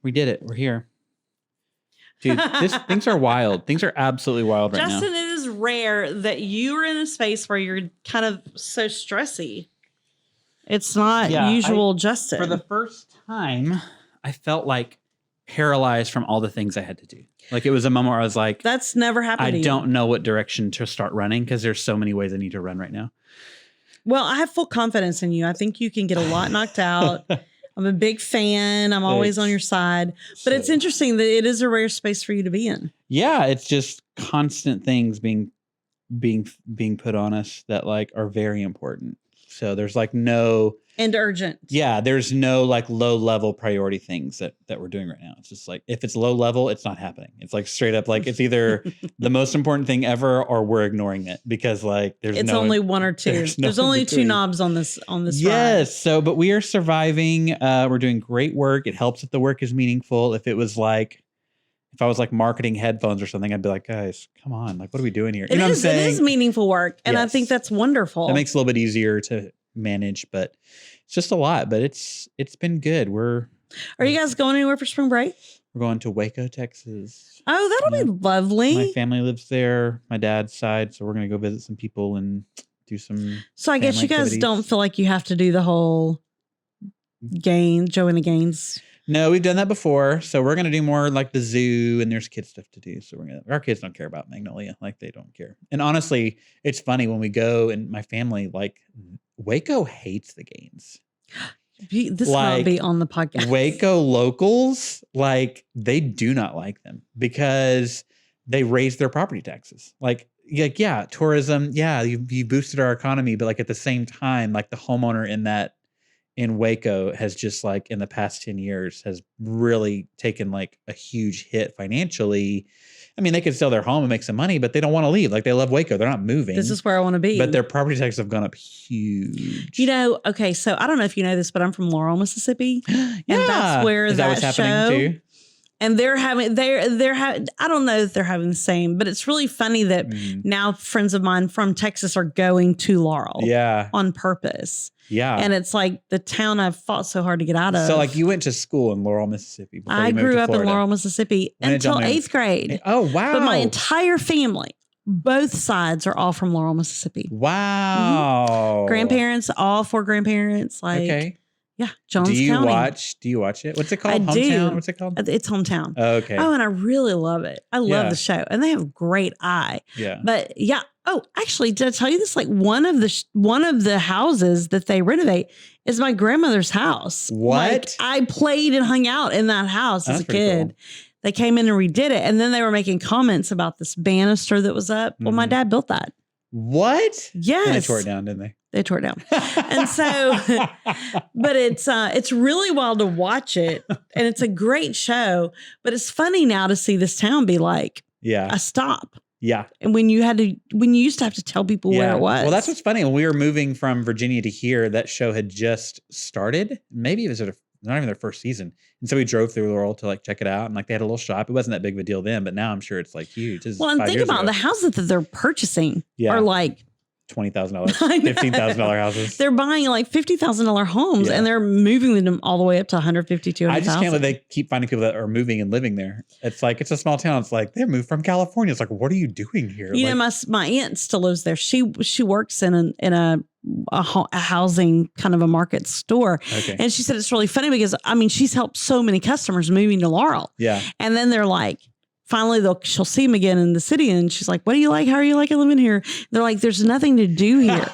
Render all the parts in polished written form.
We did it. We're here. Dude, things are wild. Things are absolutely wild right now. Justin, it is rare that you are in a space where you're kind of so stressy. It's not usual, Justin. For the first time, I felt like paralyzed from all the things I had to do. Like it was a moment where I was like, that's never happened to you. I don't know what direction to start running because there's so many ways I need to run right now. Well, I have full confidence in you. I think you can get a lot knocked out. I'm a big fan. I'm always on your side. But it's interesting that it is a rare space for you to be in. Yeah, it's just constant things being put on us that like are very important. So there's like no and urgent. Yeah, there's no like low level priority things that we're doing right now. It's just like if it's low level, it's not happening. It's like straight up like it's either the most important thing ever or we're ignoring it because like it's only one or two. There's only two knobs on this Yes. ride. So but we are surviving. We're doing great work. It helps if the work is meaningful. If I was like marketing headphones or something, I'd be like, guys, come on. Like, what are we doing here? You know what I'm saying? It is meaningful work. And I think that's wonderful. It makes it a little bit easier to manage, but it's just a lot, but it's been good. Are you guys going anywhere for spring break? We're going to Waco, Texas. Oh, that'll be lovely. My family lives there, my dad's side. So we're going to go visit some people and do some. So I guess you guys don't feel like you have to do the whole Joanna Gaines. No, we've done that before. So we're going to do more like the zoo and there's kid stuff to do. So our kids don't care about Magnolia. Like they don't care. And honestly, it's funny when we go and my family, like Waco hates the Gaines. This will not be on the podcast. Waco locals, like they do not like them because they raise their property taxes. Like yeah, tourism. Yeah. You boosted our economy. But like at the same time, like the homeowner in Waco has just like in the past 10 years has really taken like a huge hit financially. I mean, they could sell their home and make some money, but they don't want to leave. Like they love Waco. They're not moving. This is where I want to be. But their property taxes have gone up huge. You know, okay, so I don't know if you know this, but I'm from Laurel, Mississippi. And that's where is that what's happening too? And they're having I don't know if they're having the same, but it's really funny that now friends of mine from Texas are going to Laurel on purpose. Yeah. And it's like the town I've fought so hard to get out of. So like you went to school in Laurel, Mississippi. I grew up in Laurel, Mississippi until 8th grade. Oh, wow. But my entire family, both sides are all from Laurel, Mississippi. Wow. Mm-hmm. Grandparents, all 4 grandparents. Like, okay. Yeah, Jones County. Do you watch it? What's it called? I Hometown? do. What's it called? It's Hometown. Oh, okay. Oh, and I really love it. I love the show, and they have a great eye. Yeah. But yeah. Oh, actually, did I tell you this? Like one of the houses that they renovate is my grandmother's house. What? Like, I played and hung out in that house as a kid. Cool. They came in and redid it, and then they were making comments about this banister that was up. Well, my dad built that. What? Yes. And they tore it down, didn't they? They tore it down. And so, but it's really wild to watch it. And it's a great show, but it's funny now to see this town be like a stop. Yeah. And when you used to have to tell people where it was. Well, that's what's funny. When we were moving from Virginia to here, that show had just started. Maybe it was not even their first season. And so we drove through Laurel to like check it out. And like they had a little shop. It wasn't that big of a deal then, but now I'm sure it's like huge. Well, and think about the houses that they're purchasing are like $20,000, $15,000 houses. They're buying like $50,000 homes and they're moving them all the way up to 150, 200,000. I just can't believe they keep finding people that are moving and living there. It's like, it's a small town. It's like, they moved from California. It's like, what are you doing here? You know, my aunt still lives there. She works in a housing kind of a market store. Okay. And she said it's really funny because, I mean, she's helped so many customers moving to Laurel. Yeah. And then they're like, finally, she'll see him again in the city. And she's like, what do you like? How are you liking living here? And they're like, there's nothing to do here.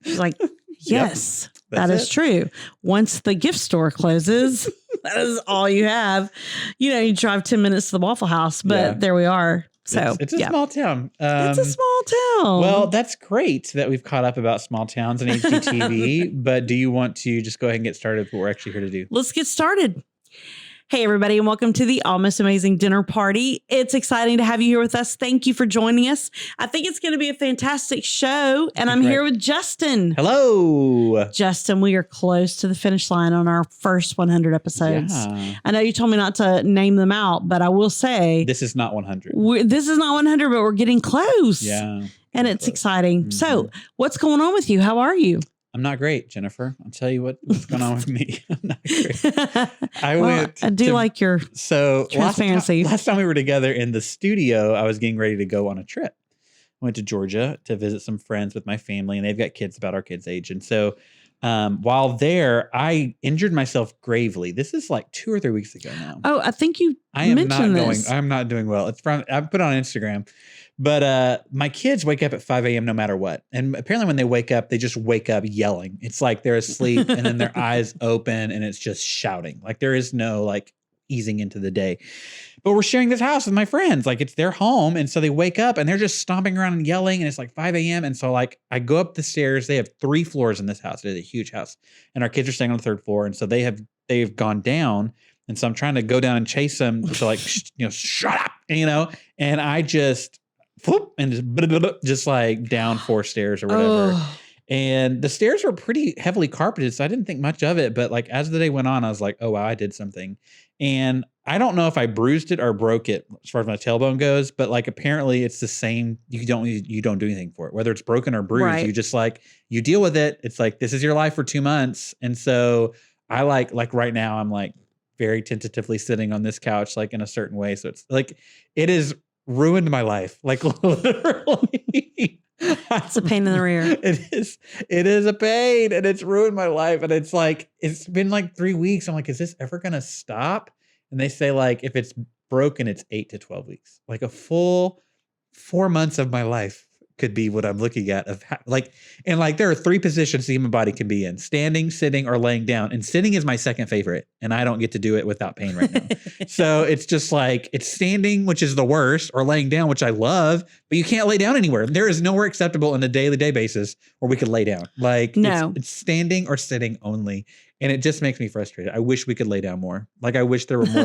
She's like, yes, that is true. Once the gift store closes, that is all you have. You know, you drive 10 minutes to the Waffle House, but there we are. So it's a small town. It's a small town. Well, that's great that we've caught up about small towns and HGTV. But do you want to just go ahead and get started with what we're actually here to do? Let's get started. Hey, everybody, and welcome to the Almost Amazing Dinner Party. It's exciting to have you here with us. Thank you for joining us. I think it's going to be a fantastic show, and I'm here with Justin. Hello. Justin, we are close to the finish line on our first 100 episodes. Yeah. I know you told me not to name them out, but I will say... This is not 100. This is not 100, but we're getting close. Yeah. And it's exciting. Mm-hmm. So what's going on with you? How are you? I'm not great, Jennifer. I'll tell you what's going on with me. I'm not great. I do like your transparency. Last time we were together in the studio, I was getting ready to go on a trip. I went to Georgia to visit some friends with my family, and they've got kids about our kids' age. And so while there, I injured myself gravely. This is like 2 or 3 weeks ago now. Oh, I think you mentioned this. I'm not doing well. I put it on Instagram. But my kids wake up at 5 a.m. no matter what. And apparently when they wake up, they just wake up yelling. It's like they're asleep and then their eyes open and it's just shouting. Like there is no like easing into the day. But we're sharing this house with my friends. Like it's their home. And so they wake up and they're just stomping around and yelling. And it's like 5 a.m. And so like I go up the stairs. They have 3 floors in this house. It is a huge house. And our kids are staying on the 3rd floor. And so they've gone down. And so I'm trying to go down and chase them to like, shut up, and I just... and just like down 4 stairs or whatever. Oh. And the stairs were pretty heavily carpeted, so I didn't think much of it. But like as the day went on, I was like, oh, wow, I did something. And I don't know if I bruised it or broke it as far as my tailbone goes, but like apparently it's the same. You don't do anything for it, whether it's broken or bruised. Right. You just like, you deal with it. It's like, this is your life for 2 months. And so I like right now I'm like very tentatively sitting on this couch, like in a certain way. So it's like, it is ruined my life. Like literally. It's a pain in the rear. It is a pain and it's ruined my life. And it's like, it's been like 3 weeks. I'm like, is this ever going to stop? And they say like, if it's broken, it's 8 to 12 weeks, like a full 4 months of my life could be what I'm looking at and there are 3 positions the human body can be in: standing, sitting, or laying down. And sitting is my second favorite. And I don't get to do it without pain right now. So it's just like, it's standing, which is the worst, or laying down, which I love, but you can't lay down anywhere. There is nowhere acceptable on a daily basis where we could lay down. Like no. It's standing or sitting only. And it just makes me frustrated. I wish we could lay down more. Like I wish there were more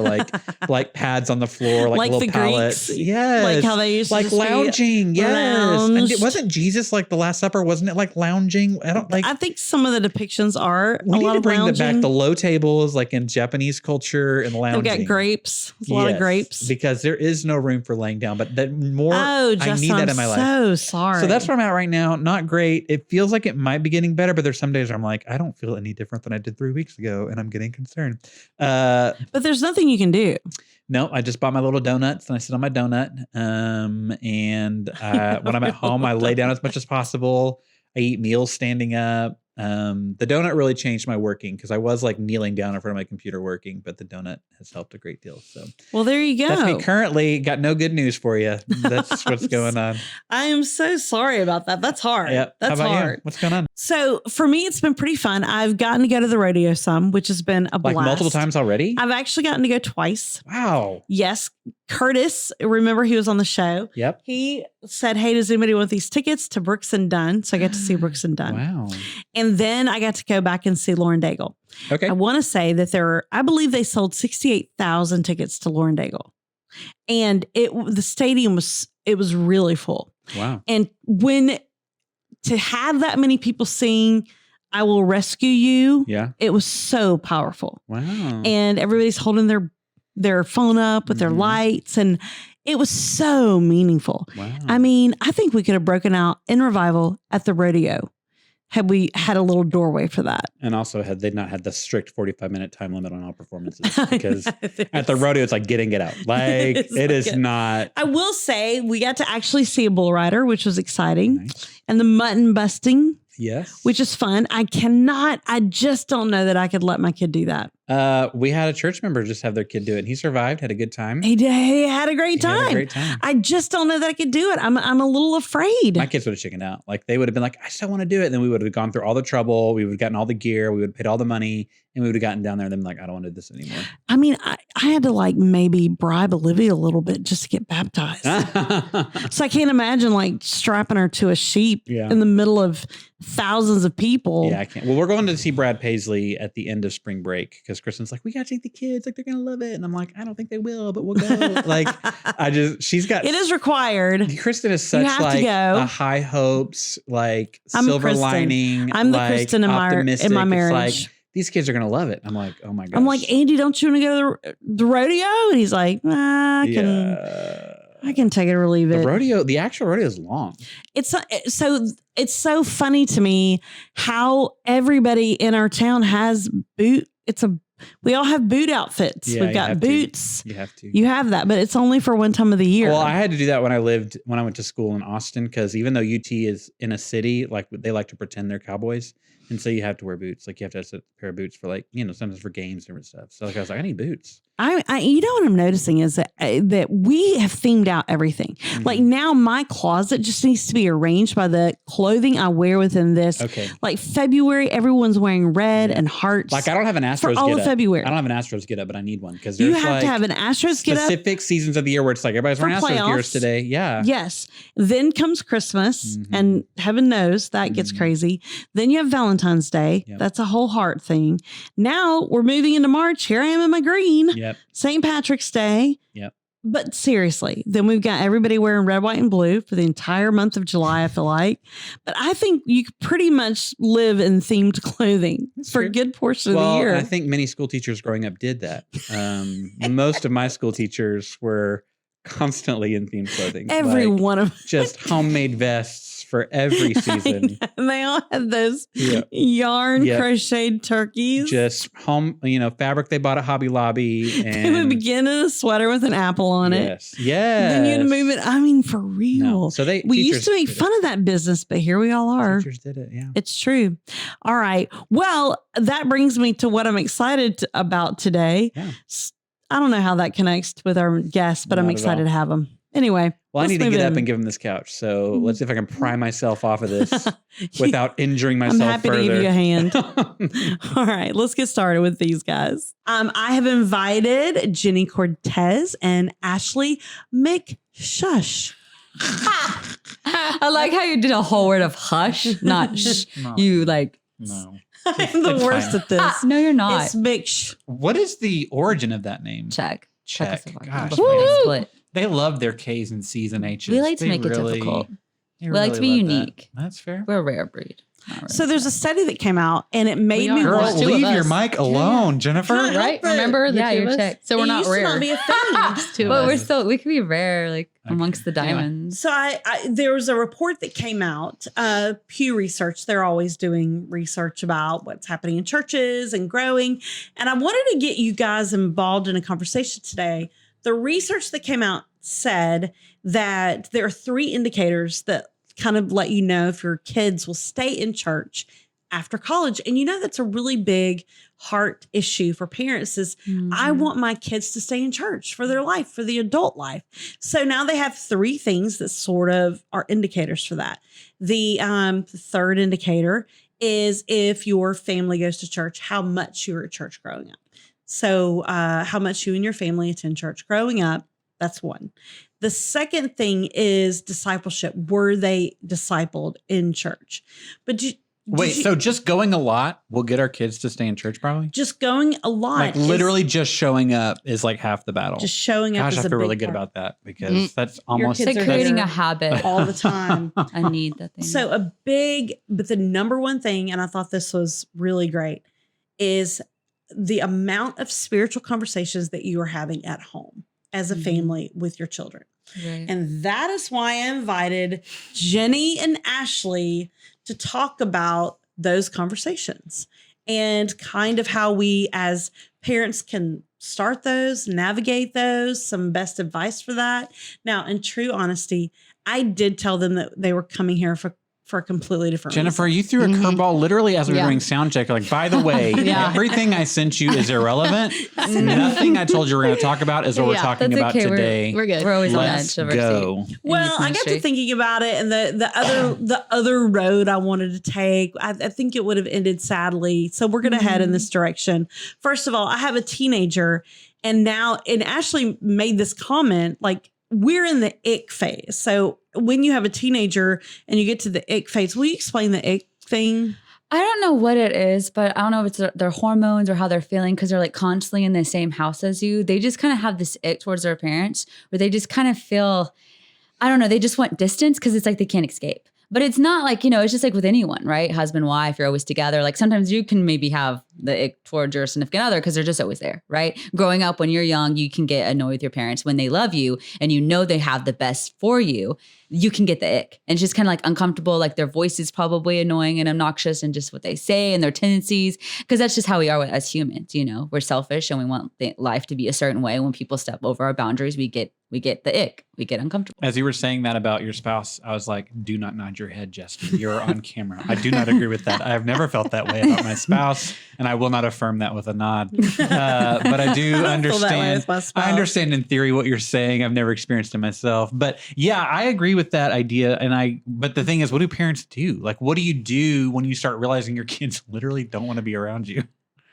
like pads on the floor, like little the pallets. Greeks, yes. Like how they used to like lounging. Yes. Lounged. And wasn't Jesus like the Last Supper? Wasn't it like lounging? I think some of the depictions are we need to bring lounging. back the low tables like in Japanese culture and lounging. They've got grapes. A lot of grapes. Because there is no room for laying down. But that more I need that in my life. So sorry. So that's where I'm at right now. Not great. It feels like it might be getting better, but there's some days where I'm like, I don't feel any different than I did 3 weeks ago. And I'm getting concerned. But there's nothing you can do. No, I just bought my little donuts and I sit on my donut. And when I'm at home, I lay down as much as possible. I eat meals standing up. The donut really changed my working because I was like kneeling down in front of my computer working, but the donut has helped a great deal. So, well, there you go. That's me currently. Got no good news for you. That's what's going on. I am so sorry about that. That's hard. Yep. That's How about hard. You? What's going on? So for me, it's been pretty fun. I've gotten to go to the rodeo some, which has been a blast. Like multiple times already? I've actually gotten to go twice. Wow. Yes. Curtis, remember he was on the show. Yep. He said, hey, does anybody want these tickets to Brooks and Dunn? So I got to see Brooks and Dunn. Wow. And then I got to go back and see Lauren Daigle. Okay. I want to say that I believe they sold 68,000 tickets to Lauren Daigle. And the stadium was really full. Wow. And to have that many people sing I Will Rescue You, it was so powerful. Wow. And everybody's holding their phone up with their lights, and it was so meaningful. Wow. I mean, I think we could have broken out in revival at the rodeo had we had a little doorway for that. And also had they not had the strict 45-minute time limit on all performances, because at the rodeo, it's like get in, get out. Like it is not. I will say we got to actually see a bull rider, which was exciting. Nice. And the mutton busting. Yes. Which is fun. I just don't know that I could let my kid do that. We had a church member just have their kid do it. He survived, had a good time. He had a great time. I just don't know that I could do it. I'm a little afraid. My kids would have chickened out. Like they would have been like, I still want to do it. And then we would have gone through all the trouble. We would have gotten all the gear. We would have paid all the money. And we would have gotten down there and then like, I don't want to do this anymore. I mean, I had to like maybe bribe Olivia a little bit just to get baptized. So I can't imagine like strapping her to a sheep in the middle of thousands of people. Yeah, I can't. Well, we're going to see Brad Paisley at the end of spring break because Kristen's like, we got to take the kids. Like, they're going to love it. And I'm like, I don't think they will, but we'll go. Like, she's got. It is required. Kristen is such like a high hopes, like silver lining. I'm the Kristen in my marriage. It's like, these kids are going to love it. I'm like, oh my gosh. I'm like, Andy, don't you want to go to the rodeo? And he's like, I can. I can take it or leave it. The actual rodeo is long. It's so funny to me how everybody in our town has we all have boot outfits. Yeah, We've got boots. You have to. You have that, but it's only for one time of the year. Well, I had to do that when I went to school in Austin, because even though UT is in a city, like they like to pretend they're cowboys. And so you have to wear boots. Like you have to have a pair of boots for sometimes for games and different stuff. So like I was like, I need boots. You know what I'm noticing is that we have themed out everything. Mm-hmm. Like now my closet just needs to be arranged by the clothing I wear within this. Okay. Like February, everyone's wearing red and hearts. Like I don't have an Astros for all of February. I don't have an Astros get up, but I need one because you have to have an Astros get up. Specific seasons of the year where it's like everybody's wearing Astros gears today. Yeah. Yes. Then comes Christmas, and heaven knows that gets crazy. Then you have Valentine's Day. Yep. That's a whole heart thing. Now we're moving into March. Here I am in my green. Yep. St. Patrick's Day. Yep. But seriously, then we've got everybody wearing red, white, and blue for the entire month of July, I feel like. But I think you could pretty much live in themed clothing for a good portion of the year. I think many school teachers growing up did that. Most of my school teachers were constantly in themed clothing. Every one of them. Just homemade vests for every season. And they all had those yarn crocheted turkeys. Just home, fabric they bought at Hobby Lobby. And they would begin in a sweater with an apple on it. Yes. Yes. Then you'd move it. I mean, for real. No. So we used to make fun of that business, but here we all are. Teachers did it. Yeah. It's true. All right. Well, that brings me to what I'm excited about today. Yeah. I don't know how that connects with our guests, but I'm excited to have them. Anyway. Well, I need to get up and give him this couch. So let's see if I can pry myself off of this without injuring myself. I'm happy to give you a hand. All right, let's get started with these guys. I have invited Jeny Cortez and Ashley Miksch. I like how you did a whole word of hush, not shh. No. You like. No. I'm the worst at this. No, you're not. It's Miksch. What is the origin of that name? Check. Gosh, split. They love their K's and C's and H's. We like to make it difficult. We like to be unique. That's fair. We're a rare breed. So there's a study that came out and it made me Girl, want to. leave your mic alone, Jennifer. Right? Remember the two of us? checked. So we're not rare. Not be a thing. But we could be rare, like amongst the diamonds. So there was a report that came out, Pew Research. They're always doing research about what's happening in churches and growing. And I wanted to get you guys involved in a conversation today. The research that came out said that there are 3 indicators that kind of let you know if your kids will stay in church after college. And that's a really big heart issue for parents is I want my kids to stay in church for their life, for the adult life. So now they have 3 things that sort of are indicators for that. The third indicator is if your family goes to church, how much you were at church growing up. So how much you and your family attend church growing up. That's one. The second thing is discipleship. Were they discipled in church? But so just going a lot will get our kids to stay in church probably? Just going a lot. Like literally just showing up is like half the battle. Just showing up. Gosh, I feel really good about that because that's almost like creating a habit all the time. I need that thing. So but the number one thing, and I thought this was really great, is the amount of spiritual conversations that you are having at home as a family with your children. Right. And that is why I invited Jeny and Ashley to talk about those conversations and kind of how we as parents can start those, navigate those, some best advice for that. Now, in true honesty, I did tell them that they were coming here for a completely different Jennifer, reason. you threw a curveball literally as we were doing sound check. Like, by the way, everything I sent you is irrelevant. Nothing I told you we're going to talk about is what we're talking about today. We're good. We're always Let's on edge of go. our seat. Well, I got to thinking about it, and the other road I wanted to take, I think it would have ended sadly. So we're going to head in this direction. First of all, I have a teenager, and Ashley made this comment, like, we're in the ick phase. So when you have a teenager and you get to the ick phase, will you explain the ick thing? I don't know what it is, but I don't know if it's their hormones or how they're feeling because they're like constantly in the same house as you. They just kind of have this ick towards their parents where they just kind of feel, I don't know, they just want distance because it's like they can't escape. But it's not like, it's just like with anyone, right? Husband, wife, you're always together. Like sometimes you can maybe have the ick towards your significant other because they're just always there, right? Growing up when you're young, you can get annoyed with your parents when they love you and you know they have the best for you. You can get the ick and it's just kind of like uncomfortable. Like their voice is probably annoying and obnoxious and just what they say and their tendencies. Because that's just how we are as humans. We're selfish and we want life to be a certain way. When people step over our boundaries, we get the ick. We get uncomfortable. As you were saying that about your spouse, I was like, do not nod your head, Justin. You're on camera. I do not agree with that. I have never felt that way about my spouse, and I will not affirm that with a nod. But I do understand. I understand in theory what you're saying. I've never experienced it myself. But yeah, I agree with that idea. But the thing is, what do parents do? Like, what do you do when you start realizing your kids literally don't want to be around you?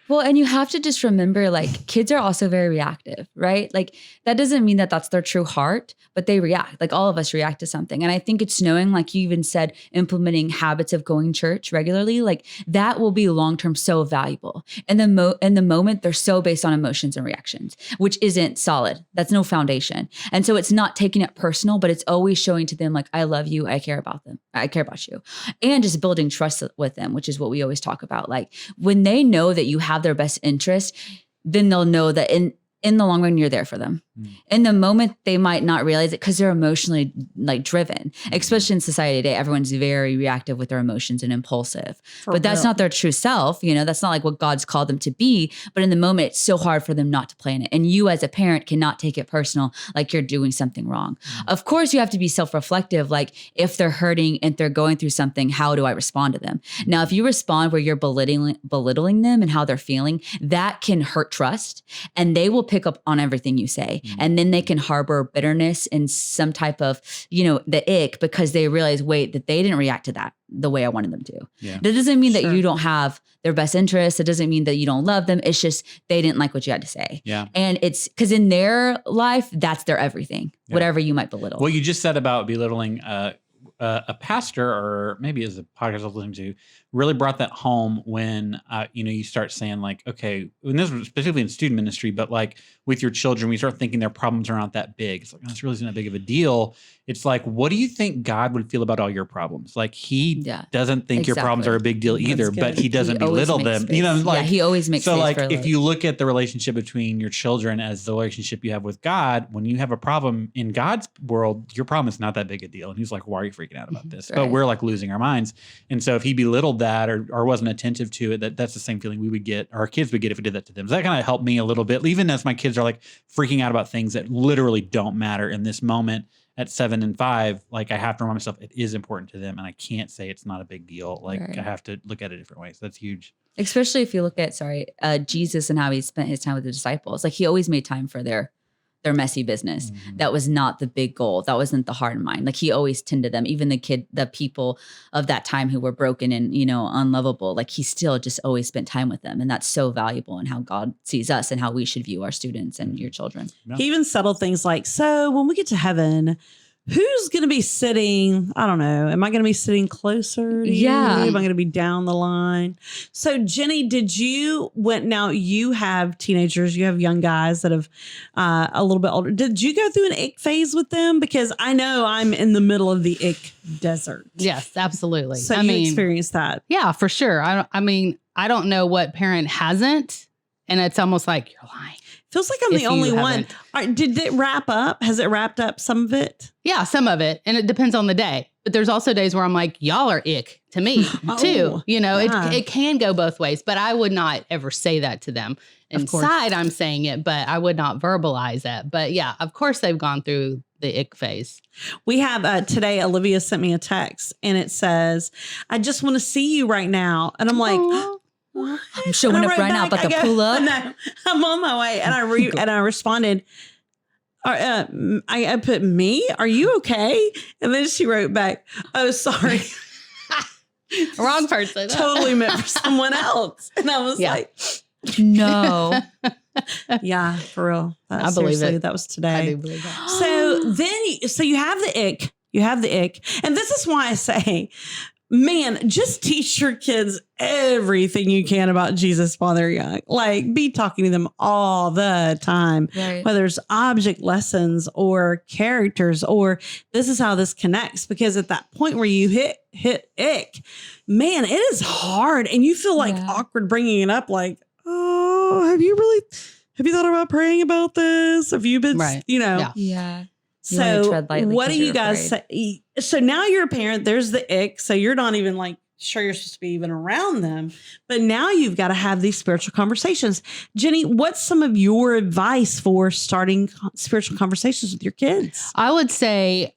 Well, and you have to just remember, like, kids are also very reactive, right? Like, that doesn't mean that that's their true heart, but they react. Like, all of us react to something. And I think it's knowing, like you even said, implementing habits of going to church regularly, like, that will be long-term so valuable. And in the moment, they're so based on emotions and reactions, which isn't solid. That's no foundation. And so it's not taking it personal, but it's always showing to them, like, I love you. I care about them. I care about you. And just building trust with them, which is what we always talk about. Like, when they know that you have their best interest, then they'll know that in the long run, you're there for them. In the moment, they might not realize it because they're emotionally like driven, especially in society today. Everyone's very reactive with their emotions and impulsive, but that's not their true self. That's not like what God's called them to be. But in the moment, it's so hard for them not to play in it. And you as a parent cannot take it personal, like you're doing something wrong. Of course, you have to be self-reflective. Like if they're hurting and they're going through something, how do I respond to them? Now, if you respond where you're belittling them and how they're feeling, that can hurt trust and they will pick up on everything you say. And then they can harbor bitterness and some type of, the ick because they realize, wait, that they didn't react to that the way I wanted them to. Yeah. That doesn't mean that you don't have their best interests. It doesn't mean that you don't love them. It's just they didn't like what you had to say. Yeah. And it's because in their life, that's their everything, whatever you might belittle. What you just said about belittling a pastor, or maybe as a podcast I was listening to, really brought that home when, you start saying like, okay, and this was specifically in student ministry, but like with your children, we start thinking their problems are not that big. It's like, oh, this really isn't that big of a deal. It's like, what do you think God would feel about all your problems? Like he doesn't think your problems are a big deal either, but he doesn't belittle them. Space. He always makes so space like for if you look at the relationship between your children as the relationship you have with God, when you have a problem in God's world, your problem is not that big a deal. And he's like, why are you freaking out about this? Right. But we're like losing our minds. And so if he belittled that or wasn't attentive to it, that's the same feeling we would get, our kids would get if we did that to them. So that kind of helped me a little bit, even as my kids are like freaking out about things that literally don't matter in this moment at 7 and 5. Like I have to remind myself it is important to them and I can't say it's not a big deal. Like I have to look at it different ways. That's huge. Especially if you look at, Jesus and how he spent his time with the disciples. Like he always made time for their messy business. That was not the big goal. That wasn't the heart and mind. Like he always tended them, even the people of that time who were broken and, unlovable. Like he still just always spent time with them. And that's so valuable in how God sees us and how we should view our students and your children. Yeah. He even settled things like, so when we get to heaven, who's going to be sitting? I don't know. Am I going to be sitting closer to you? Am I going to be down the line? So Jeny, now you have teenagers, you have young guys that have a little bit older. Did you go through an ick phase with them? Because I know I'm in the middle of the ick desert. Yes, absolutely. So you experienced that. Yeah, for sure. I don't know what parent hasn't. And it's almost like you're lying. Feels like I'm the only one. Did it wrap up? Has it wrapped up some of it? Yeah, some of it. And it depends on the day. But there's also days where I'm like, y'all are ick to me too. It can go both ways, but I would not ever say that to them. Inside I'm saying it, but I would not verbalize it. But yeah, of course they've gone through the ick phase. We have today, Olivia sent me a text and it says, I just want to see you right now. And I'm like, what? I'm showing up right now, about to pull up. No, I'm on my way. And I responded, I put, me? Are you okay? And then she wrote back, oh, sorry. Wrong person. Totally meant for someone else. And I was like, no. Yeah, for real. I believe it. That was today. I do believe that. So you have the ick. You have the ick. And this is why I say, man, just teach your kids everything you can about Jesus while they're young. Like, be talking to them all the time, Right. whether it's object lessons or characters, or this is how this connects. Because at that point where you hit ick, man, it is hard. And you feel like awkward bringing it up. Like, oh, have you thought about praying about this? Have you been, you know? Yeah. So what do you guys say? So now you're a parent, there's the ick. So you're not even like sure you're supposed to be even around them, but now you've got to have these spiritual conversations. Jeny, what's some of your advice for starting spiritual conversations with your kids? I would say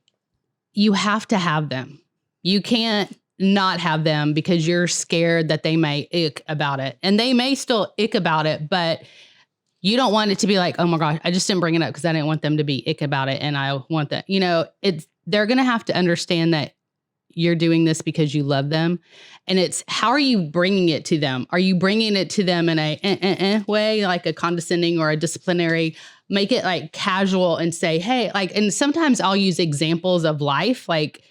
you have to have them. You can't not have them because you're scared that they may ick about it, and they may still ick about it, but you don't want it to be like, oh my gosh, I just didn't bring it up because I didn't want them to be ick about it. And I want that, they're going to have to understand that you're doing this because you love them. And it's, how are you bringing it to them? Are you bringing it to them in a way, like a condescending or a disciplinary? Make it like casual and say, hey, like, and sometimes I'll use examples of life, like,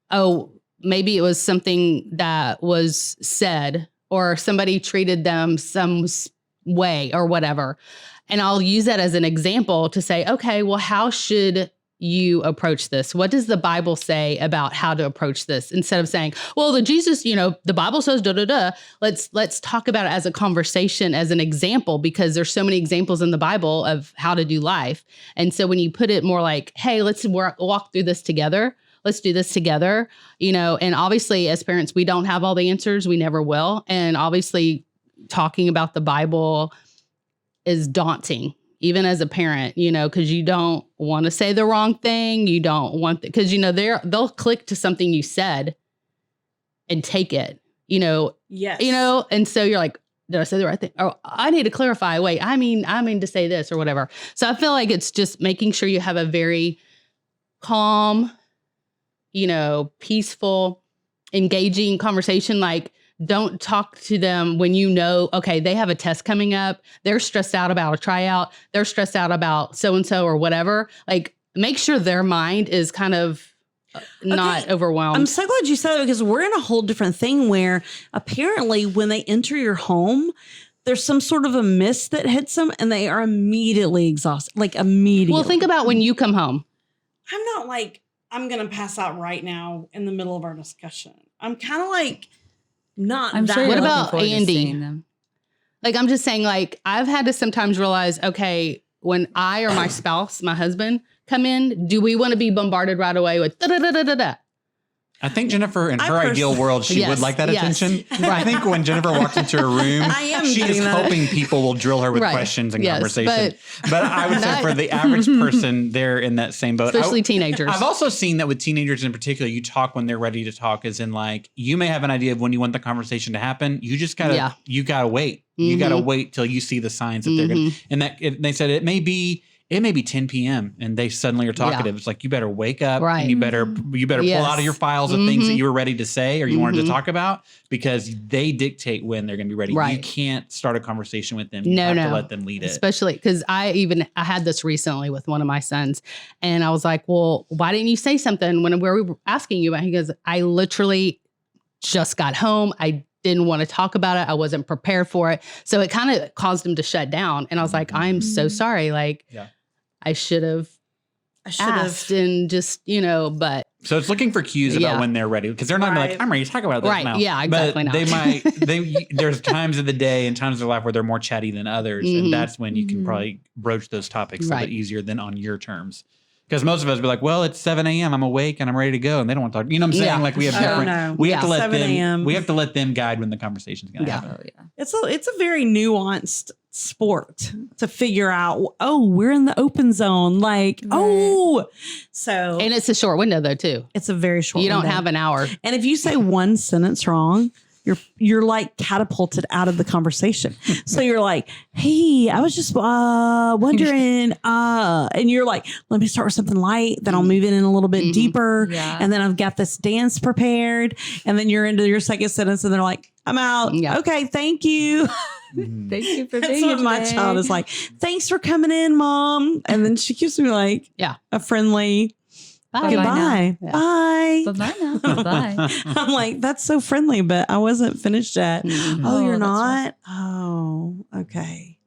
oh, maybe it was something that was said or somebody treated them some way or whatever. And I'll use that as an example to say, okay, well, how should you approach this? What does the Bible say about how to approach this? Instead of saying, well, the Bible says da da da. Let's talk about it as a conversation, as an example, because there's so many examples in the Bible of how to do life. And so when you put it more like, hey, let's walk through this together. Let's do this together. And obviously as parents, we don't have all the answers. We never will. And obviously talking about the Bible is daunting, even as a parent, because you don't want to say the wrong thing. You don't want because they'll click to something you said and take it, Yes. And so you're like, did I say the right thing? Oh, I need to clarify. Wait, I mean to say this or whatever. So I feel like it's just making sure you have a very calm, peaceful, engaging conversation. Like, don't talk to them when okay, they have a test coming up. They're stressed out about a tryout. They're stressed out about so-and-so or whatever. Like, make sure their mind is kind of not overwhelmed. I'm so glad you said that, because we're in a whole different thing where apparently when they enter your home, there's some sort of a mist that hits them and they are immediately exhausted, like immediately. Well, think about when you come home. I'm not like, I'm going to pass out right now in the middle of our discussion. I'm kind of like, I'm that. sure. What about Andy? Like, I'm just saying, like, I've had to sometimes realize, okay, when I or my spouse, my husband, come in, do we want to be bombarded right away with da da da da da da? I think Jennifer, in her ideal world, she would like that attention. Right. I think when Jennifer walks into a room, she is hoping people will drill her with questions and conversation. But I would say for the average person, they're in that same boat. Especially teenagers. I've also seen that with teenagers in particular, you talk when they're ready to talk, as in like, you may have an idea of when you want the conversation to happen. You just gotta, you gotta wait. Mm-hmm. You gotta wait till you see the signs that they're gonna, and they said it may be 10 p.m. and they suddenly are talkative. It's like, you better wake up and you better pull out of your files of things that you were ready to say or you wanted to talk about, because they dictate when they're going to be ready. You can't start a conversation with them. You have to let them lead it. Especially because I had this recently with one of my sons, and I was like, well, why didn't you say something when we were asking you about it? He goes, I literally just got home. I didn't want to talk about it. I wasn't prepared for it. So it kind of caused him to shut down. And I was like, I'm so sorry. Like, I should have asked and just, but. So it's looking for cues about when they're ready, because they're not gonna be like, I'm ready to talk about this now. Yeah, exactly. But there's times of the day and times of their life where they're more chatty than others. And that's when you can probably broach those topics a little bit easier than on your terms. Because most of us be like, well, it's 7 a.m. I'm awake and I'm ready to go. And they don't want to talk. You know what I'm saying? Like, we have different, we have to let them, we have to let them guide when the conversation's going to happen. It's a very nuanced sport to figure out, we're in the open zone. Like, and it's a short window though, too. It's a very short window. You don't have an hour. And if you say one sentence wrong, you're like catapulted out of the conversation. So you're like, hey, I was just wondering, and you're like, let me start with something light, then I'll move it in a little bit deeper. Yeah. And then I've got this dance prepared. And then you're into your second sentence and they're like, I'm out. Yeah. Okay, thank you. Thank you for being That's what my child is like. Thanks for coming in, Mom. And then she gives me like a friendly, Bye. Goodbye. Yeah. Bye. Bye now. Bye. I'm like, that's so friendly, but I wasn't finished yet. Mhm. Oh, you're Oh, that's not? Oh, okay.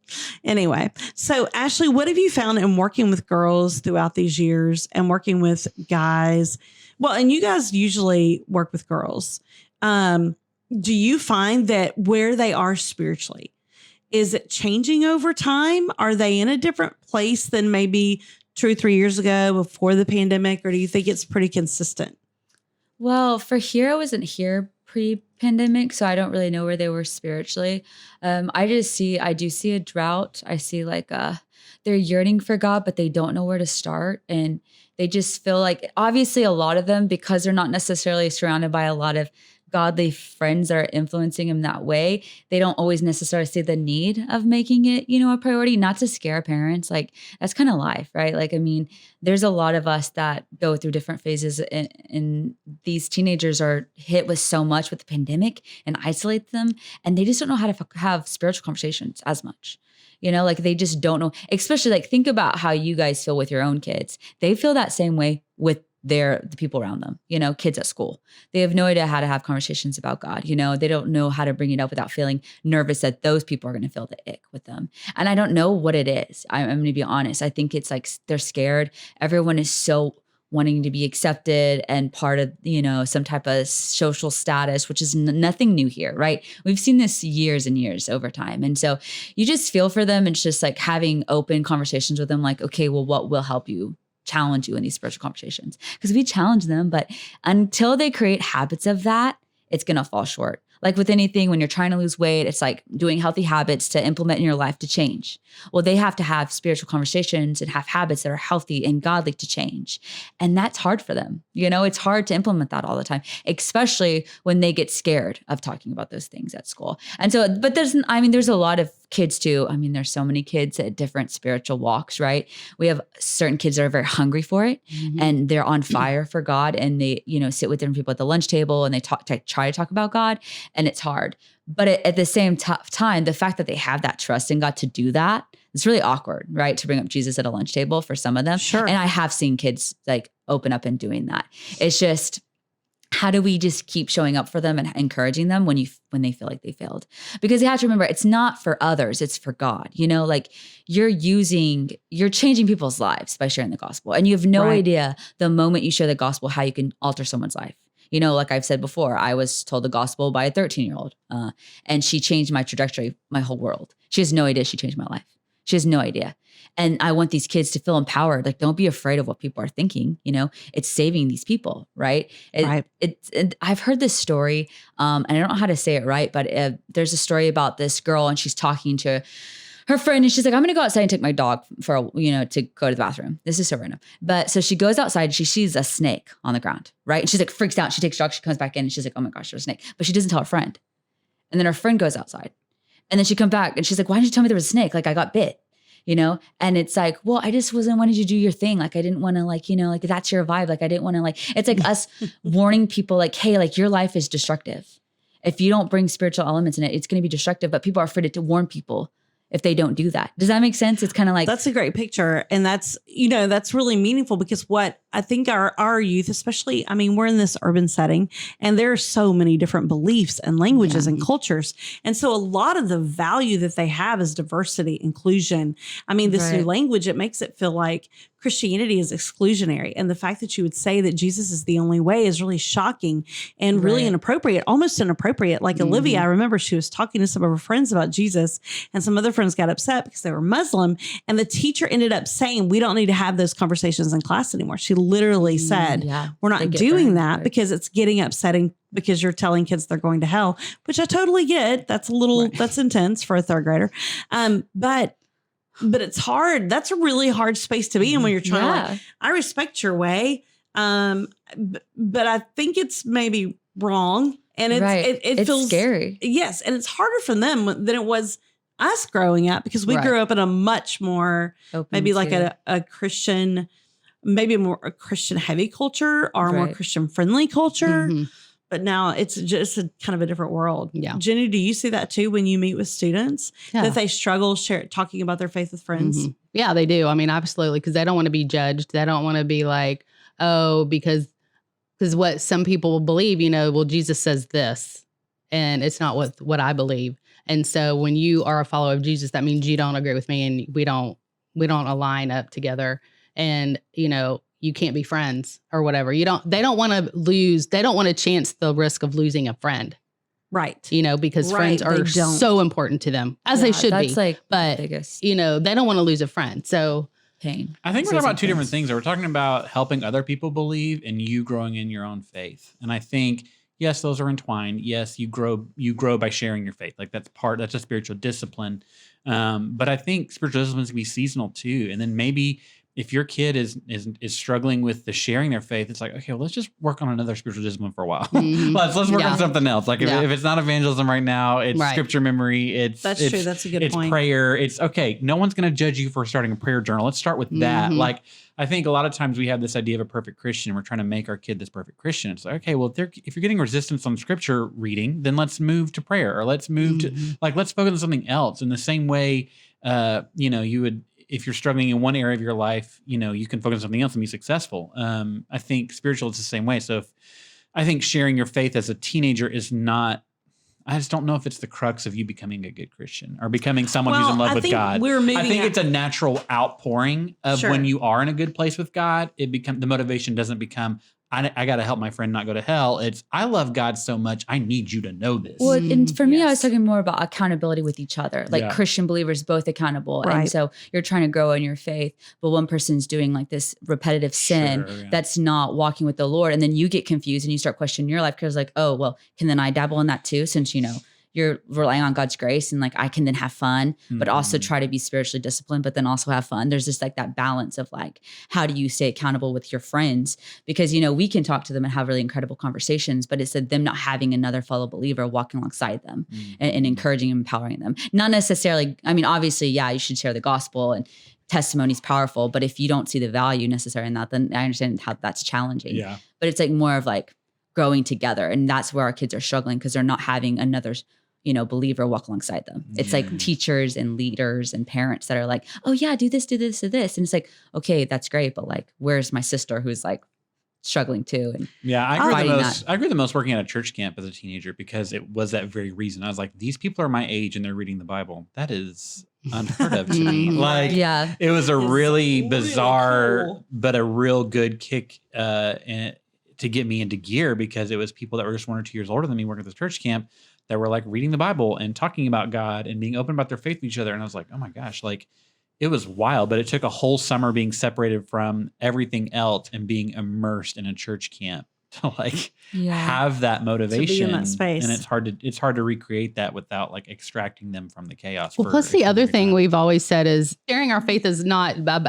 Anyway, so Ashley, what have you found in working with girls throughout these years and working with guys? Well, and you guys usually work with girls. Do you find that where they are spiritually, is it changing over time? Are they in a different place than maybe 2 or 3 years ago before the pandemic, or do you think it's pretty consistent? Well, for here, I wasn't here pre-pandemic, so I don't really know where they were spiritually. I do see a drought. I see like they're yearning for God, but they don't know where to start. And they just feel like, obviously a lot of them, because they're not necessarily surrounded by a lot of godly friends that are influencing them that way, they don't always necessarily see the need of making it, a priority, not to scare parents. Like, that's kind of life, right? Like, I mean, there's a lot of us that go through different phases, and these teenagers are hit with so much with the pandemic and isolates them, and they just don't know how to have spiritual conversations as much. Like they just don't know, especially like think about how you guys feel with your own kids. They feel that same way with the people around them, kids at school. They have no idea how to have conversations about God. They don't know how to bring it up without feeling nervous that those people are going to feel the ick with them. And I don't know what it is. I'm going to be honest. I think it's like they're scared. Everyone is so wanting to be accepted and part of, some type of social status, which is nothing new here, right? We've seen this years and years over time. And so you just feel for them. It's just like having open conversations with them, like, okay, well, what will help you challenge you in these spiritual conversations? Because we challenge them, but until they create habits of that, it's going to fall short. Like with anything, when you're trying to lose weight, it's like doing healthy habits to implement in your life to change. Well, they have to have spiritual conversations and have habits that are healthy and godly to change. And that's hard for them. It's hard to implement that all the time, especially when they get scared of talking about those things at school. And so, but there's a lot of kids too. There's so many kids at different spiritual walks, right? We have certain kids that are very hungry for it, and they're on fire for God, and they, sit with different people at the lunch table, and they try to talk about God, and it's hard. But at the same time, the fact that they have that trust in God to do that, it's really awkward, right? To bring up Jesus at a lunch table for some of them. Sure. And I have seen kids like open up and doing that. It's just, how do we just keep showing up for them and encouraging them when they feel like they failed? Because you have to remember, it's not for others, it's for God. Like you're changing people's lives by sharing the gospel. And you have no idea the moment you share the gospel, how you can alter someone's life. Like I've said before, I was told the gospel by a 13-year-old, and she changed my trajectory, my whole world. She has no idea she changed my life. She has no idea. And I want these kids to feel empowered. Like, don't be afraid of what people are thinking. It's saving these people, right? I've heard this story, and I don't know how to say it right, but there's a story about this girl, and she's talking to her friend, and she's like, I'm going to go outside and take my dog to go to the bathroom. This is so random. But so she goes outside and she sees a snake on the ground, right? And she's like, freaks out. She takes the dog, she comes back in, and she's like, oh my gosh, there's a snake. But she doesn't tell her friend. And then her friend goes outside. And then she comes back and she's like, why didn't you tell me there was a snake? Like, I got bit, And it's like, well, I just wanted you to do your thing. Like, I didn't want to that's your vibe. Like, I didn't want to it's like us warning people like, hey, like your life is destructive. If you don't bring spiritual elements in it, it's going to be destructive. But people are afraid to warn people if they don't do that. Does that make sense? It's kind of like, that's a great picture. And that's, that's really meaningful, because what I think our youth, especially, we're in this urban setting, and there are so many different beliefs and languages and cultures. And so a lot of the value that they have is diversity, inclusion. This new language, it makes it feel like Christianity is exclusionary. And the fact that you would say that Jesus is the only way is really shocking and really inappropriate, almost inappropriate. Like Olivia, I remember she was talking to some of her friends about Jesus, and some other friends got upset because they were Muslim. And the teacher ended up saying, we don't need to have those conversations in class anymore. She literally said, we're not doing that because it's getting upsetting, because you're telling kids they're going to hell, which I totally get. That's a little, that's intense for a third grader. But it's hard. That's a really hard space to be in when you're trying to I respect your way. But I think it's maybe wrong. And it feels scary. Yes. And it's harder for them than it was us growing up, because we grew up in a much more, open maybe like a Christian, maybe more a Christian heavy culture or a more Christian friendly culture. But now it's just a kind of a different world. Yeah. Jeny, do you see that too when you meet with students, that they struggle talking about their faith with friends? Yeah, they do. Absolutely. Because they don't want to be judged. They don't want to be like, oh, because what some people believe, well, Jesus says this, and it's not what I believe. And so when you are a follower of Jesus, that means you don't agree with me, and we don't align up together, and you can't be friends or whatever. They don't want to chance the risk of losing a friend. Right. Because friends are so important to them, as they should be. But biggest. They don't want to lose a friend. So pain. I think we're talking about two different things. We're talking about helping other people believe and you growing in your own faith. And I think, yes, those are entwined. Yes, you grow by sharing your faith. Like that's a spiritual discipline. But I think spiritual disciplines can be seasonal too. And then maybe if your kid is struggling with the sharing their faith, it's like, okay, well, let's just work on another spiritual discipline for a while. Mm-hmm. let's work on something else. Like if it's not evangelism right now, it's scripture memory. That's true. That's a good point. It's prayer. It's okay. No one's going to judge you for starting a prayer journal. Let's start with that. Like, I think a lot of times we have this idea of a perfect Christian. We're trying to make our kid this perfect Christian. It's like, okay, well, if you're getting resistance on scripture reading, then let's move to prayer, or let's move to let's focus on something else. In the same way, you would, if you're struggling in one area of your life, you can focus on something else and be successful. I think spiritual is the same way. So I think sharing your faith as a teenager is not, I just don't know if it's the crux of you becoming a good Christian or becoming someone who's in love with God. I think it's a natural outpouring of when you are in a good place with God. The motivation doesn't become, I got to help my friend not go to hell. It's, I love God so much, I need you to know this. Well, and for me, I was talking more about accountability with each other, like Christian believers both accountable. Right. And so you're trying to grow in your faith, but one person's doing like this repetitive sin that's not walking with the Lord. And then you get confused and you start questioning your life because like, oh, well, can then I dabble in that too? Since, you're relying on God's grace and like I can then have fun, but also try to be spiritually disciplined, but then also have fun. There's just like that balance of like, how do you stay accountable with your friends? Because, we can talk to them and have really incredible conversations, but it's them not having another fellow believer walking alongside them and encouraging and empowering them. Not necessarily, obviously, you should share the gospel and testimony is powerful, but if you don't see the value necessary in that, then I understand how that's challenging. Yeah. But it's like more of like growing together. And that's where our kids are struggling because they're not having another believer walk alongside them. It's like teachers and leaders and parents that are like, oh yeah, do this, do this, do this. And it's like, okay, that's great. But like, where's my sister who's like struggling too? And I agree the most working at a church camp as a teenager because it was that very reason. I was like, these people are my age and they're reading the Bible. That is unheard of to me. Like, it was a really bizarre, cool, but a real good kick to get me into gear because it was people that were just 1 or 2 years older than me working at this church camp that were like reading the Bible and talking about God and being open about their faith with each other. And I was like, oh my gosh, like it was wild, but it took a whole summer being separated from everything else and being immersed in a church camp to like have that motivation. To be in that space. And it's hard to recreate that without like extracting them from the chaos. Well, plus the other thing we've always said is sharing our faith is not about,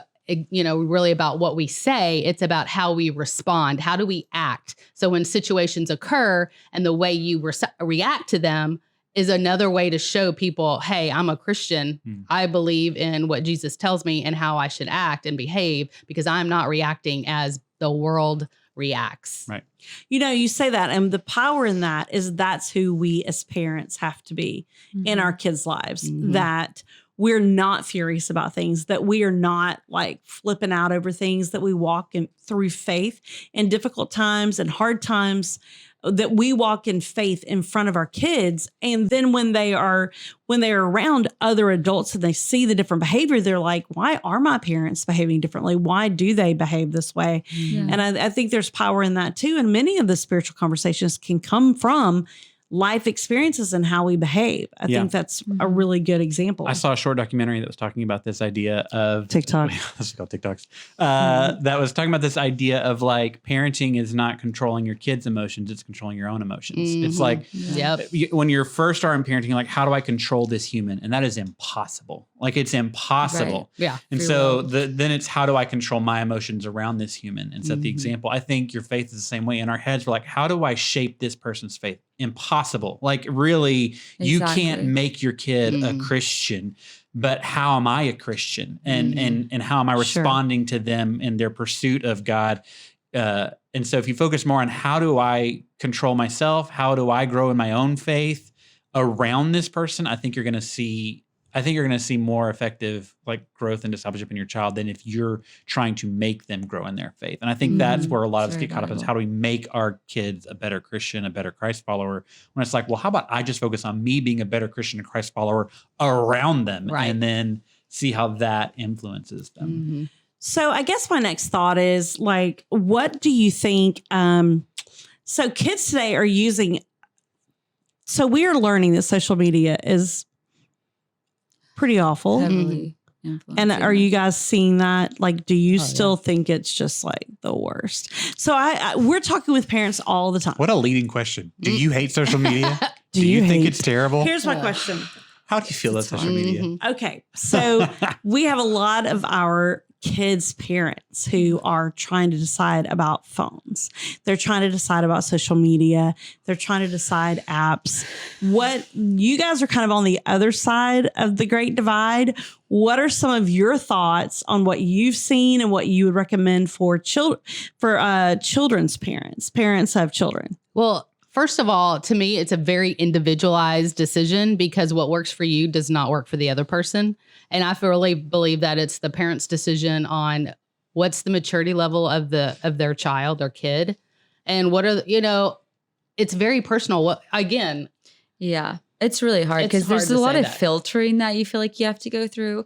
really about what we say. It's about how we respond. How do we act? So when situations occur and the way you react to them is another way to show people, hey, I'm a Christian. I believe in what Jesus tells me and how I should act and behave because I'm not reacting as the world reacts. Right. You say that, and the power in that is that's who we as parents have to be in our kids' lives, that we're not furious about things, that we are not like flipping out over things, that we walk through faith in difficult times and hard times, that we walk in faith in front of our kids. And then when they are around other adults and they see the different behavior, they're like, why are my parents behaving differently? Why do they behave this way? Yeah. And I think there's power in that too. And many of the spiritual conversations can come from life experiences and how we behave. I think that's a really good example. I saw a short documentary that was talking about this idea of TikTok. This is called TikToks. That was talking about this idea of like parenting is not controlling your kids' emotions, it's controlling your own emotions. It's like when you're first starting parenting, you're like, how do I control this human? And that is impossible. Like it's impossible. Right. Yeah. And so then it's how do I control my emotions around this human and set the example? I think your faith is the same way. In our heads, we're like, how do I shape this person's faith? Impossible. Like really, you can't make your kid a Christian, but how am I a Christian? And how am I responding to them in their pursuit of God? And so if you focus more on how do I control myself? How do I grow in my own faith around this person? I think you're going to see I think you're going to see more effective like growth and discipleship in your child than if you're trying to make them grow in their faith. And I think that's where a lot of us get caught up is how do we make our kids a better Christian, a better Christ follower? When it's like, well, how about I just focus on me being a better Christian and Christ follower around them and then see how that influences them. Mm-hmm. So I guess my next thought is like, what do you think? So kids today are using, so we are learning that social media is pretty awful. Heavily and are you guys seeing that? Like, do you still think it's just like the worst? So we're talking with parents all the time. What a leading question. Do you hate social media? Do you think it's terrible? Here's my question. How do you feel about social media? Okay. So we have a lot of our kids' parents who are trying to decide about phones. They're trying to decide about social media. They're trying to decide apps. What you guys are kind of on the other side of the great divide. What are some of your thoughts on what you've seen and what you would recommend for children's parents of children? Well, first of all, to me, it's a very individualized decision because what works for you does not work for the other person. And I really believe that it's the parent's decision on what's the maturity level of their child or kid. And what are, it's very personal. Yeah, it's really hard because there's a lot of filtering that you feel like you have to go through.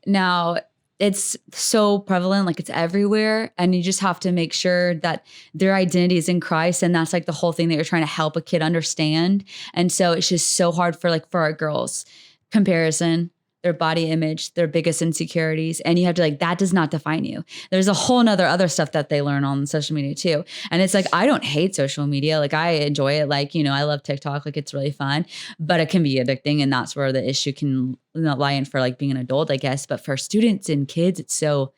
Now, it's so prevalent, like it's everywhere. And you just have to make sure that their identity is in Christ. And that's like the whole thing that you're trying to help a kid understand. And so it's just so hard for our girls. Comparison, their body image, their biggest insecurities. And you have to that does not define you. There's a whole nother other stuff that they learn on social media too. And it's I don't hate social media. I enjoy it. I love TikTok. It's really fun, but it can be addicting. And that's where the issue can lie in for being an adult, I guess. But for students and kids, it's so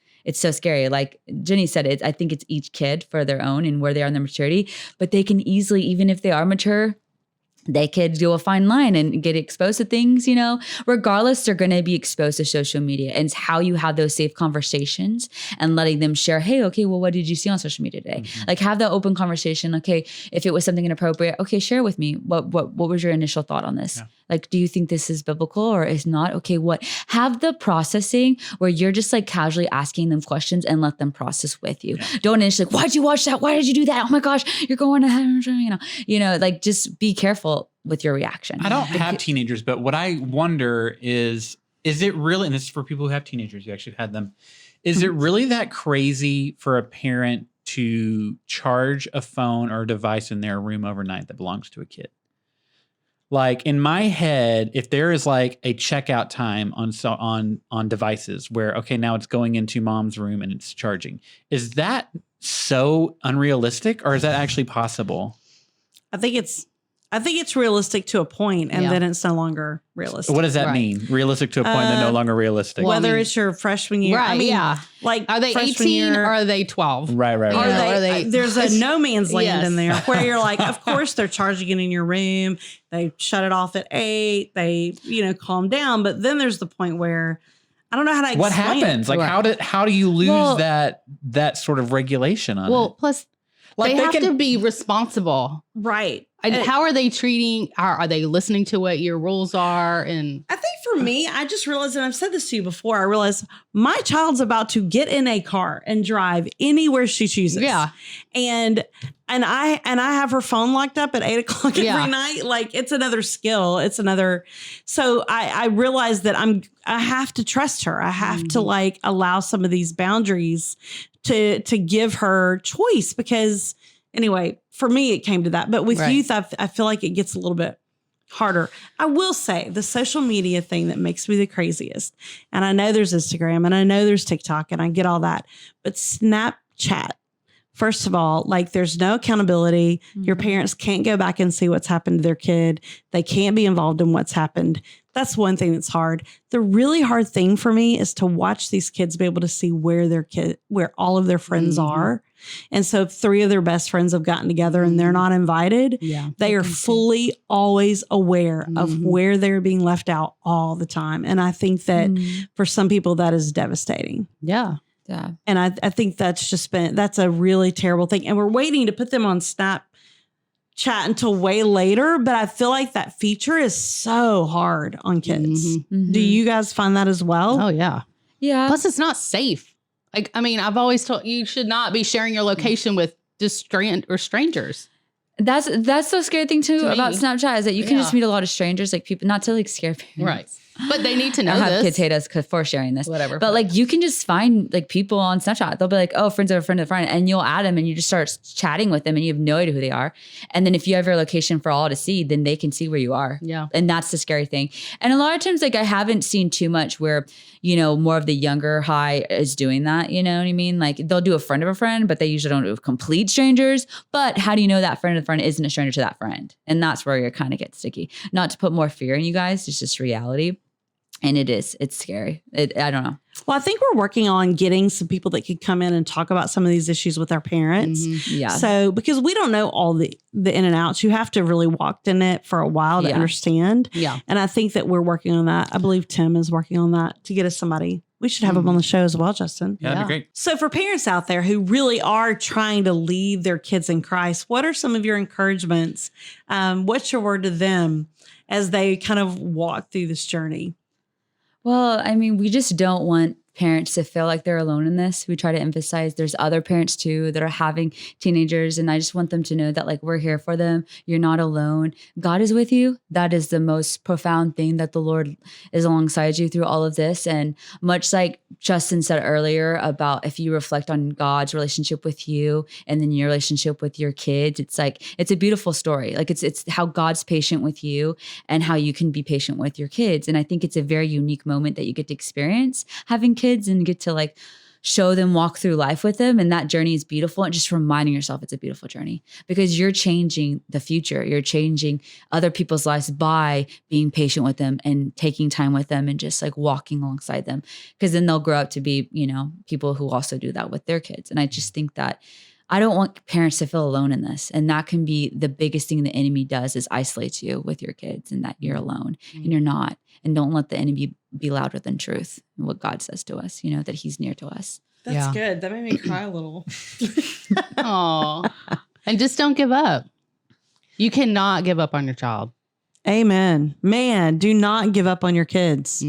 scary. Like Jeny said, I think it's each kid for their own and where they are in their maturity, but they can easily, even if they are mature, they could do a fine line and get exposed to things, regardless, they're going to be exposed to social media. And it's how you have those safe conversations and letting them share, hey, okay, well, what did you see on social media today? Mm-hmm. Have that open conversation. Okay, if it was something inappropriate, okay, share with me. What was your initial thought on this? Yeah. Do you think this is biblical or is not? Okay, what? Have the processing where you're just casually asking them questions and let them process with you. Yeah. Don't initially, why'd you watch that? Why did you do that? Oh my gosh, you're going to, just be careful with your reaction. I don't have teenagers, but what I wonder is it really, and this is for people who have teenagers, you actually had them, is it really that crazy for a parent to charge a phone or a device in their room overnight that belongs to a kid? In my head, if there is a checkout time on devices where, okay, now it's going into mom's room and it's charging, is that so unrealistic or is that actually possible? I think it's realistic to a point, and then it's no longer realistic. What does that mean? Realistic to a point, then no longer realistic. Whether it's your freshman year, right? Are they 18 or are they 12? Right. Are they? There's a no man's land in there where you're of course they're charging it in your room. They shut it off at 8. They calm down, but then there's the point where I don't know how to explain what happens. It. How do you lose that sort of regulation on it? Well, plus they have to be responsible, right? How are they treating? Are they listening to what your rules are? And I think for me, I just realized, and I've said this to you before, I realized my child's about to get in a car and drive anywhere she chooses. Yeah. And I have her phone locked up at 8:00 every night. It's another skill. It's another. So I realized that I have to trust her. I have to allow some of these boundaries to give her choice because anyway, for me, it came to that. But with youth, I feel like it gets a little bit harder. I will say the social media thing that makes me the craziest, and I know there's Instagram and I know there's TikTok and I get all that, but Snapchat, first of all, there's no accountability. Mm-hmm. Your parents can't go back and see what's happened to their kid. They can't be involved in what's happened. That's one thing that's hard. The really hard thing for me is to watch these kids be able to see where all of their friends are. And so if 3 of their best friends have gotten together and they're not invited, they are fully always aware of where they're being left out all the time. And I think that for some people that is devastating. Yeah. Yeah. And I think that's a really terrible thing. And we're waiting to put them on Snapchat chat until way later, but I feel like that feature is so hard on kids. Do you guys find that as well? Oh, yeah. Yeah. Plus, it's not safe. Like, I mean, I've always told you should not be sharing your location with just strangers. That's the scary thing too about me. Snapchat is that you can just meet a lot of strangers, like people, not to like scare parents. Right. But they need to know I have this. kids hate us for sharing this. Whatever. But like you can just find like people on Snapchat. They'll be like, oh, friends of a friend of a friend. And you'll add them and you just start chatting with them and you have no idea who they are. And then if you have your location for all to see, then they can see where you are. Yeah. And that's the scary thing. And a lot of times, like I haven't seen too much where, you know, more of the younger high is doing that. You know what I mean? Like they'll do a friend of a friend, but they usually don't do complete strangers. But how do you know that friend of a friend isn't a stranger to that friend? And that's where you kind of get sticky. Not to put more fear in you guys, it's just reality. And it's scary. I don't know. Well, I think we're working on getting some people that could come in and talk about some of these issues with our parents. Yeah. So, because we don't know all the in and outs, you have to really walk in it for a while to understand. Yeah. And I think that we're working on that. I believe Tim is working on that to get us somebody. We should have him on the show as well, Justin. Yeah, that'd be great. So for parents out there who really are trying to lead their kids in Christ, what are some of your encouragements? What's your word to them as they kind of walk through this journey? Well, I mean, we just don't want parents to feel like they're alone in this. We try to emphasize there's other parents too that are having teenagers. And I just want them to know that like we're here for them. You're not alone. God is with you. That is the most profound thing, that the Lord is alongside you through all of this. And much like Justin said earlier about if you reflect on God's relationship with you and then your relationship with your kids, it's like, it's a beautiful story. Like it's how God's patient with you and how you can be patient with your kids. And I think it's a very unique moment that you get to experience having kids and get to like show them, walk through life with them. And that journey is beautiful. And just reminding yourself it's a beautiful journey because you're changing the future. You're changing other people's lives by being patient with them and taking time with them and just like walking alongside them. Because then they'll grow up to be, you know, people who also do that with their kids. And I just think that I don't want parents to feel alone in this. And that can be the biggest thing the enemy does is isolates you with your kids and that you're alone and you're not. And don't let the enemy be louder than truth and what God says to us, you know, that he's near to us. That's good. That made me cry a little. Oh, and just don't give up. You cannot give up on your child. Amen. Man, do not give up on your kids.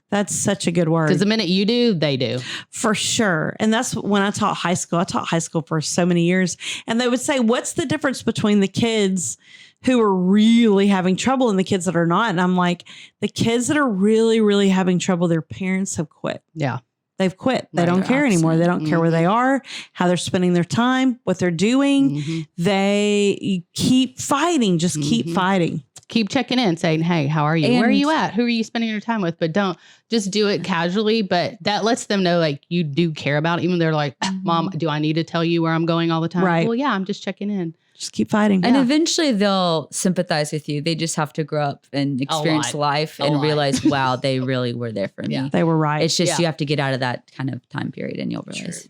That's such a good word. Because the minute you do, they do. For sure. And that's when I taught high school. I taught high school for so many years. And they would say, what's the difference between the kids who are really having trouble and the kids that are not? And I'm like, the kids that are really, really having trouble, their parents have quit. Yeah. They've quit. They don't care anymore. They don't care where they are, how they're spending their time, what they're doing. They keep fighting. Just keep fighting. Keep checking in, saying, hey, how are you? Where are you at? Who are you spending your time with? But don't just do it casually. But that lets them know like you do care about it. Even they're like, Mom, do I need to tell you where I'm going all the time? Right. Well, yeah, I'm just checking in. Just keep fighting. And eventually they'll sympathize with you. They just have to grow up and experience life and realize, wow, they really were there for me. They were right. It's just you have to get out of that kind of time period and you'll realize.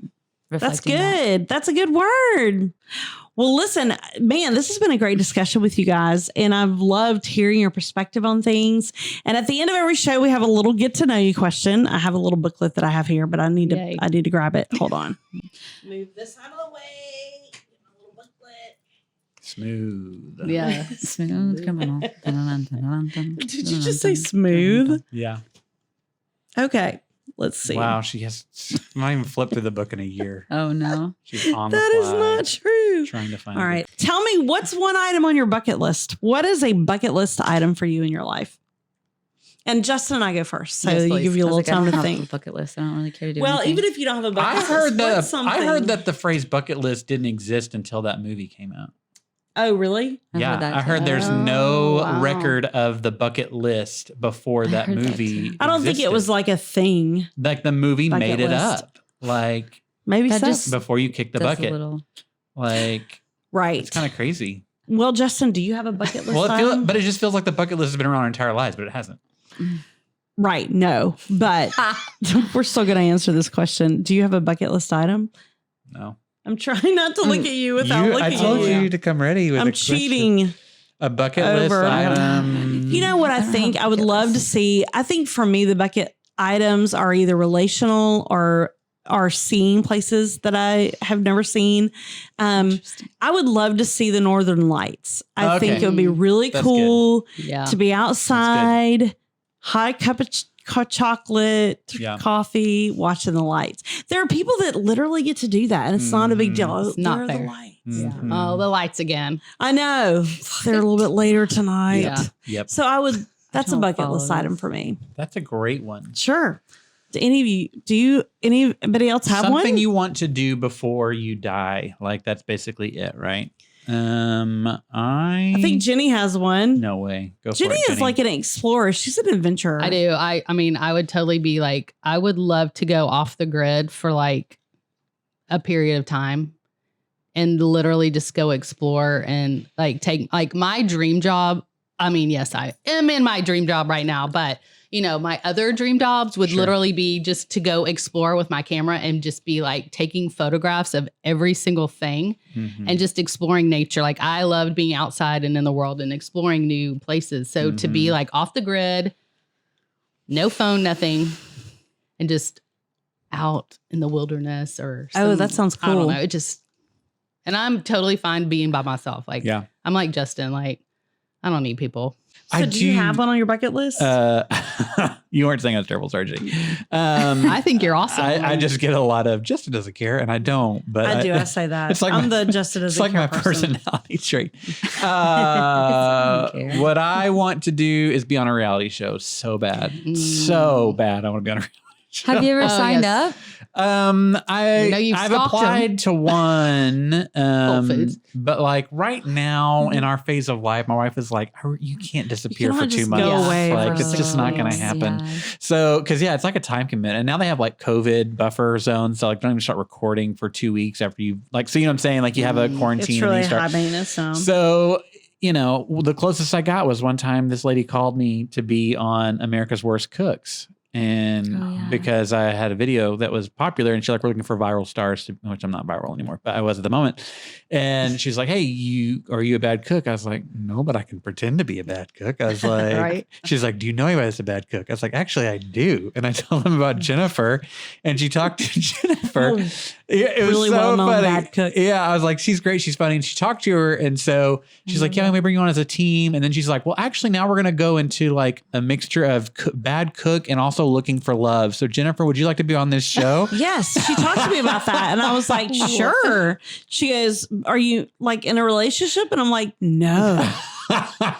That's good. That's a good word. Well, listen, man, this has been a great discussion with you guys. And I've loved hearing your perspective on things. And at the end of every show, we have a little get to know you question. I have a little booklet that I have here, but I need to grab it. Hold on. Move this out of the way. Smooth. Yeah. Smooth criminal. Did you just say smooth? Yeah. Okay. Let's see. Wow, she has not even flipped through the book in a year. Oh no. She's on the That fly, is not true. trying to find All right. Tell me, what's one item on your bucket list? What is a bucket list item for you in your life? And Justin and I go first. So you give you a little time to think. Bucket list. I don't really care to do Well, anything. even if you don't have a bucket I heard list, that I heard that the phrase bucket list didn't exist until that movie came out. Oh, really? I heard there's no record of the bucket list before that movie. I don't think it was like a thing. Like the movie made it up. Like maybe that so. just before you kick the bucket. Like right. It's kind of crazy. Well, Justin, do you have a bucket list? But it just feels like the bucket list has been around our entire lives, but it hasn't. Right. No, but we're still going to answer this question. Do you have a bucket list item? No. I'm trying not to look at you without looking at you. I told you to come ready with I'm cheating. A bucket list item. You know what I think? I would love to see. I think for me, the bucket items are either relational or are seeing places that I have never seen. I would love to see the Northern Lights. I think it would be really cool to be outside, hot cup of chocolate, coffee, watching the lights. There are people that literally get to do that, and it's not a big deal. It's not fair. The lights. Mm-hmm. Oh, the lights again. I know. They're a little bit later tonight. Yeah. Yep. So that's a bucket list item for me. That's a great one. Sure. Do anybody else have one? Something you want to do before you die. Like that's basically it, right? I think Jeny has one. No way. Go for Jeny it. is like an explorer. She's an adventurer. I do. I mean, I would totally be like, I would love to go off the grid for like a period of time and literally just go explore and like take like my dream job. I mean, yes, I am in my dream job right now, but you know, my other dream jobs would literally be just to go explore with my camera and just be like taking photographs of every single thing and just exploring nature. Like I loved being outside and in the world and exploring new places. So to be like off the grid, no phone, nothing, and just out in the wilderness or that sounds cool. I don't know. It just, and I'm totally fine being by myself. Like, I'm like Justin, like, I don't need people. So do you have one on your bucket list? You weren't saying I was terrible, Sergi. I think you're awesome. I just get a lot of Justin doesn't care, and I don't. But I do. I say that. It's like I'm the Justin doesn't care. It's like my personality trait. What I want to do is be on a reality show so bad. So bad. I want to be on a reality show. Have you ever signed up? I've applied to one, but like right now in our phase of life, my wife is like, you can't disappear for 2 months. Go away like it's just not going to happen. So, cause it's like a time commitment, and now they have like COVID buffer zones. So like don't even start recording for 2 weeks after you like, so you know what I'm saying? Like you have a quarantine. It's really and you start, high maintenance. So, you know, the closest I got was one time this lady called me to be on America's Worst Cooks. And because I had a video that was popular and she's like, we're looking for viral stars, which I'm not viral anymore, but I was at the moment. And she's like, hey, are you a bad cook? I was like, no, but I can pretend to be a bad cook. I was like, she's like, do you know anybody that's a bad cook? I was like, actually, I do. And I told them about Jennifer, and she talked to Jennifer. It was really so well-known funny. Bad cook. Yeah, I was like, she's great. She's funny. And she talked to her. And so she's like, yeah, let me bring you on as a team. And then she's like, well, actually, now we're going to go into like a mixture of bad cook and also looking for love. So Jennifer, would you like to be on this show? Yes. She talked to me about that. And I was like, sure. She goes, are you like in a relationship? And I'm like, no.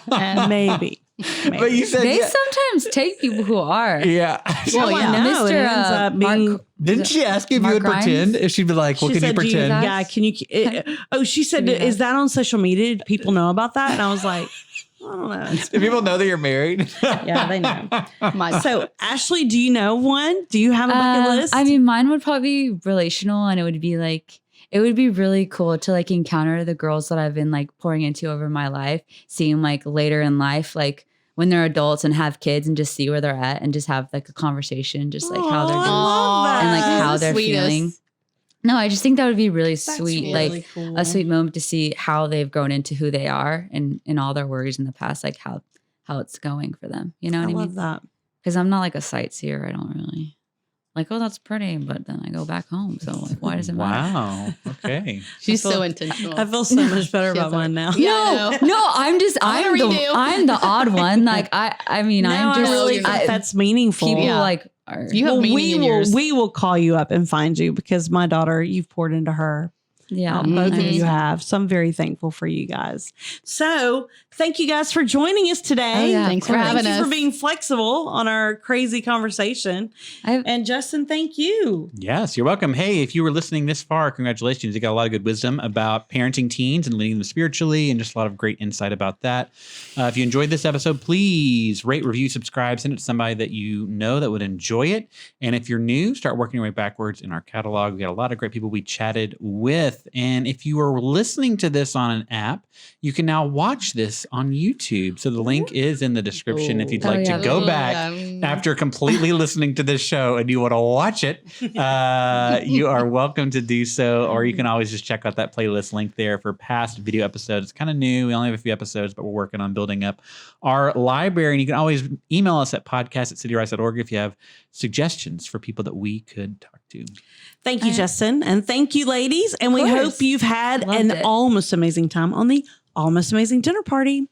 Maybe. But you said they sometimes take people who are. Yeah. Well, yeah. Mr. Didn't she ask you if you would pretend? If she'd be like, well, can you pretend? Yeah. Can you? She said, is that on social media? Do people know about that? And I was like, I don't know. Do people know that you're married? Yeah, they know. So, Ashley, do you know one? Do you have a bucket list? I mean, mine would probably be relational, and it would be like, it would be really cool to like encounter the girls that I've been like pouring into over my life, seeing like later in life, like when they're adults and have kids, and just see where they're at and just have like a conversation, just like how they're doing and like how they're feeling. No, I just think that would be really sweet, really like cool. A sweet moment to see how they've grown into who they are and all their worries in the past, like how it's going for them. You know what I mean? I love that. Because I'm not like a sightseer. I don't really like, oh, that's pretty, but then I go back home. So like, why does it matter? Wow. Okay. She's so intentional. I feel so much better about mine now. No, I'm the odd one. Like I mean, no, I'm just I really think that's meaningful. People like you have meaning in yours. We will call you up and find you, because my daughter, you've poured into her. Yeah. Both of you have. So I'm very thankful for you guys. So thank you guys for joining us today. Thanks for having us. Thank you for being flexible on our crazy conversation. And Justin, thank you. Yes, you're welcome. Hey, if you were listening this far, congratulations. You got a lot of good wisdom about parenting teens and leading them spiritually, and just a lot of great insight about that. If you enjoyed this episode, please rate, review, subscribe, send it to somebody that you know that would enjoy it. And if you're new, start working your way backwards in our catalog. We got a lot of great people we chatted with. And if you are listening to this on an app, you can now watch this on YouTube. So the link is in the description if you'd like to go back after completely listening to this show and you want to watch it. You are welcome to do so, or you can always just check out that playlist link there for past video episodes. It's kind of new. We only have a few episodes, but we're working on building up our library. And you can always email us at podcast@cityrise.org if you have suggestions for people that we could talk to. too. Thank you, Justin. And thank you, ladies. And we hope you've had an almost amazing time on the Almost Amazing Dinner Party.